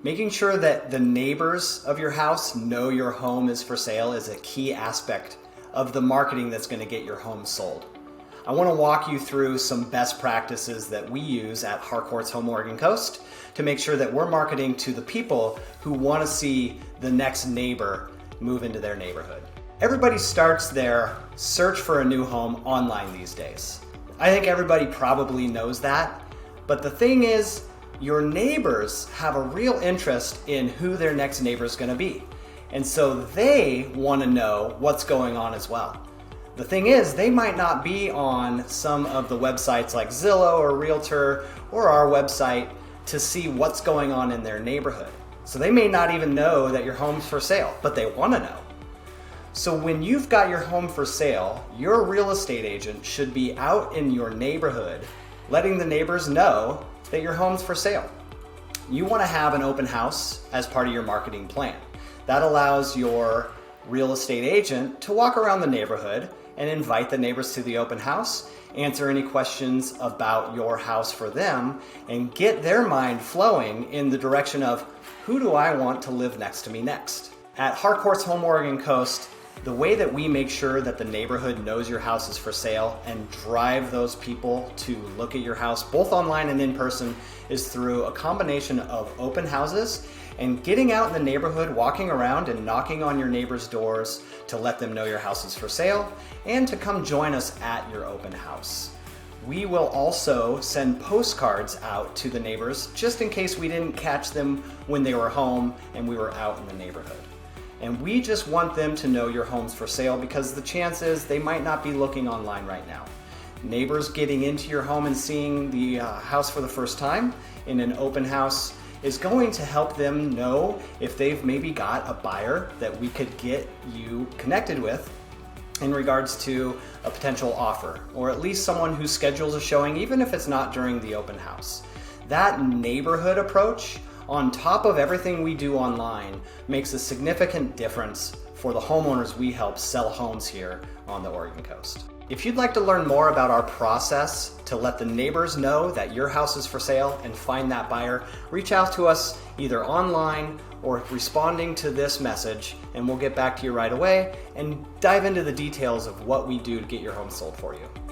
Making sure that the neighbors of your house know your home is for sale is a key aspect of the marketing that's going to get your home sold. I want to walk you through some best practices that we use at Harcourts Home Oregon Coast to make sure that we're marketing to the people who want to see the next neighbor move into their neighborhood. Everybody starts their search for a new home online these days. I think everybody probably knows that, but the thing is, your neighbors have a real interest in who their next neighbor is going to be. And so they want to know what's going on as well. The thing is, they might not be on some of the websites like Zillow or Realtor or our website to see what's going on in their neighborhood. So they may not even know that your home's for sale, but they want to know. So when you've got your home for sale, your real estate agent should be out in your neighborhood letting the neighbors know that your home's for sale. You want to have an open house as part of your marketing plan. That allows your real estate agent to walk around the neighborhood and invite the neighbors to the open house, answer any questions about your house for them, and get their mind flowing in the direction of who do I want to live next to me next. At Harcourts Home Oregon Coast, the way that we make sure that the neighborhood knows your house is for sale and drive those people to look at your house, both online and in person, is through a combination of open houses and getting out in the neighborhood, walking around and knocking on your neighbors' doors to let them know your house is for sale and to come join us at your open house. We will also send postcards out to the neighbors just in case we didn't catch them when they were home and we were out in the neighborhood. And we just want them to know your home's for sale because the chance is they might not be looking online right now. Neighbors getting into your home and seeing the house for the first time in an open house is going to help them know if they've maybe got a buyer that we could get you connected with in regards to a potential offer, or at least someone who schedules a showing even if it's not during the open house. That neighborhood approach, on top of everything we do online, makes a significant difference for the homeowners we help sell homes here on the Oregon coast. If you'd like to learn more about our process to let the neighbors know that your house is for sale and find that buyer, reach out to us either online or responding to this message, and we'll get back to you right away and dive into the details of what we do to get your home sold for you.